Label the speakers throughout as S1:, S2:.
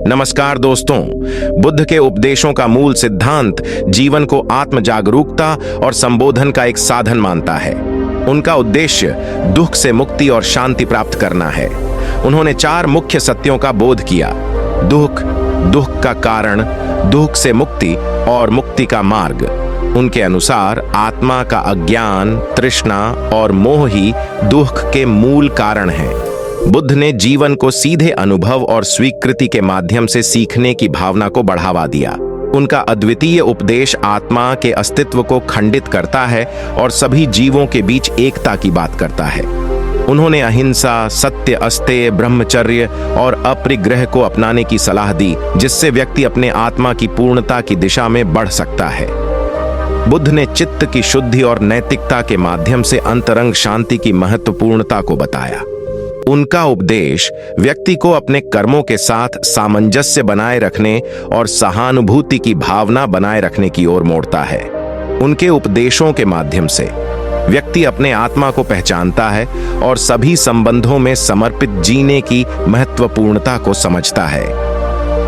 S1: नमस्कार दोस्तों, बुद्ध के उपदेशों का मूल सिद्धांत जीवन को आत्म जागरूकता और संबोधन का एक साधन मानता है। उनका उद्देश्य दुख से मुक्ति और शांति प्राप्त करना है। उन्होंने 4 मुख्य सत्यों का बोध किया: दुख, दुख का कारण, दुख से मुक्ति और मुक्ति का मार्ग। उनके अनुसार आत्मा का अज्ञान, तृष्णा और मोह ही दुख के मूल कारण हैं। बुद्ध ने जीवन को सीधे अनुभव और स्वीकृति के माध्यम से सीखने की भावना को बढ़ावा दिया। उनका अद्वितीय उपदेश आत्मा के अस्तित्व को खंडित करता है और सभी जीवों के बीच एकता की बात करता है। उन्होंने अहिंसा, सत्य, अस्तेय, ब्रह्मचर्य और अपरिग्रह को अपनाने की सलाह दी, जिससे व्यक्ति अपने आत्मा की पूर्णता की दिशा में बढ़ सकता है। बुद्ध ने चित्त की शुद्धि और नैतिकता के माध्यम से अंतरंग शांति की महत्वपूर्णता को बताया। उनका उपदेश व्यक्ति को अपने कर्मों के साथ सामंजस्य बनाए रखने और सहानुभूति की भावना बनाए रखने की ओर मोड़ता है। उनके उपदेशों के माध्यम से व्यक्ति अपने आत्मा को पहचानता है और सभी संबंधों में समर्पित जीने की महत्वपूर्णता को समझता है।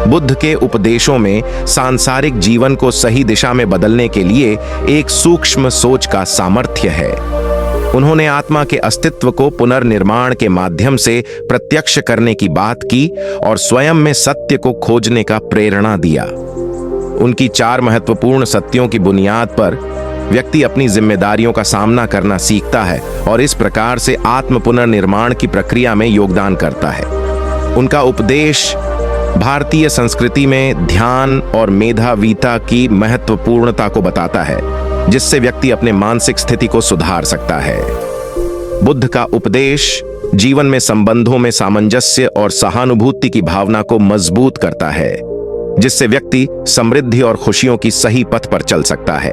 S1: बुद्ध के उपदेशों में सांसारिक जीवन को सही दिशा में बदलने के लिए एक सूक्ष्म सोच का सामर्थ्य है। उन्होंने आत्मा के अस्तित्व को पुनर्निर्माण के माध्यम से प्रत्यक्ष करने की बात की और स्वयं में सत्य को खोजने का प्रेरणा दिया। उनकी 4 महत्वपूर्ण सत्यों की बुनियाद पर व्यक्ति अपनी जिम्मेदारियों का सामना करना सीखता है और इस प्रकार से आत्म पुनर्निर्माण की प्रक्रिया में योगदान करता है। उनका उपदेश भारतीय संस्कृति में ध्यान और मेधावीता की महत्वपूर्णता को बताता है, जिससे व्यक्ति अपने मानसिक स्थिति को सुधार सकता है। बुद्ध का उपदेश जीवन में संबंधों में सामंजस्य और सहानुभूति की भावना को मजबूत करता है, जिससे व्यक्ति समृद्धि और खुशियों की सही पथ पर चल सकता है।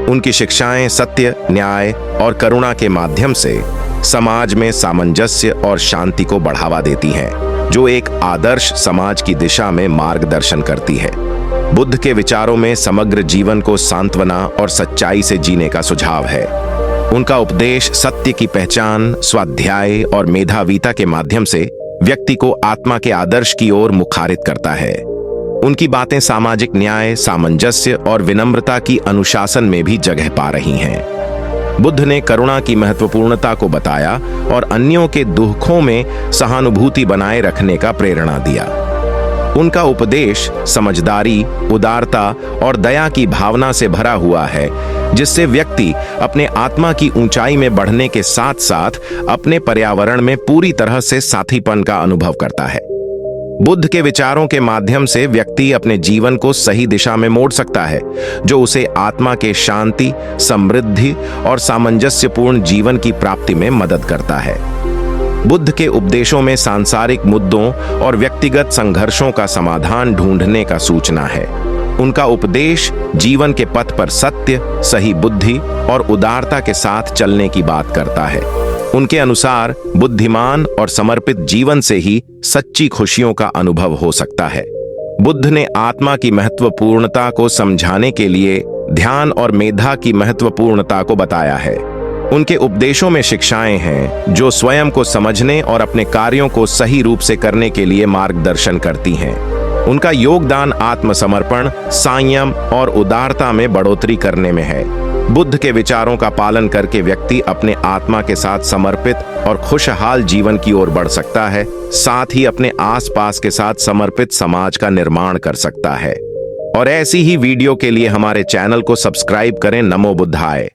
S1: उनकी शिक्षाएं सत्य, न्याय और करुणा के माध्यम से समाज में सामंजस्य और शांति को बढ़ावा देती हैं, जो एक आदर्श समाज की दिशा में मार्गदर्शन करती है। बुद्ध के विचारों में समग्र जीवन को सांत्वना और सच्चाई से जीने का सुझाव है। उनका उपदेश सत्य की पहचान, स्वाध्याय और मेधावीता के माध्यम से व्यक्ति को आत्मा के आदर्श की ओर मुखारित करता है। उनकी बातें सामाजिक न्याय, सामंजस्य और विनम्रता की अनुशासन में भी जगह पा रही हैं। बुद्ध ने करुणा की महत्वपूर्णता को बताया और अन्यों के दुखों में सहानुभूति बनाए रखने का प्रेरणा दिया। उनका उपदेश समझदारी, उदारता और दया की भावना से भरा हुआ है, जिससे व्यक्ति अपने आत्मा की ऊंचाई में बढ़ने के साथ साथ अपने पर्यावरण में पूरी तरह से साथीपन का अनुभव करता है। बुद्ध के विचारों के माध्यम से व्यक्ति अपने जीवन को सही दिशा में मोड़ सकता है, जो उसे आत्मा के शांति, समृद्धि और सामंजस्यपूर्ण जीवन की प्राप्ति में मदद करता है। बुद्ध के उपदेशों में सांसारिक मुद्दों और व्यक्तिगत संघर्षों का समाधान ढूंढने का सूचना है। उनका उपदेश जीवन के पथ पर सत्य, सही बुद्धि और उदारता के साथ चलने की बात करता है। उनके अनुसार बुद्धिमान और समर्पित जीवन से ही सच्ची खुशियों का अनुभव हो सकता है। बुद्ध ने आत्मा की महत्वपूर्णता को समझाने के लिए ध्यान और मेधा की महत्वपूर्णता को बताया है। उनके उपदेशों में शिक्षाएं हैं जो स्वयं को समझने और अपने कार्यों को सही रूप से करने के लिए मार्गदर्शन करती हैं। उनका योगदान आत्मसमर्पण, संयम और उदारता में बढ़ोतरी करने में है। बुद्ध के विचारों का पालन करके व्यक्ति अपने आत्मा के साथ समर्पित और खुशहाल जीवन की ओर बढ़ सकता है, साथ ही अपने आसपास के साथ समर्पित समाज का निर्माण कर सकता है। और ऐसी ही वीडियो के लिए हमारे चैनल को सब्सक्राइब करें। नमो बुद्धाय।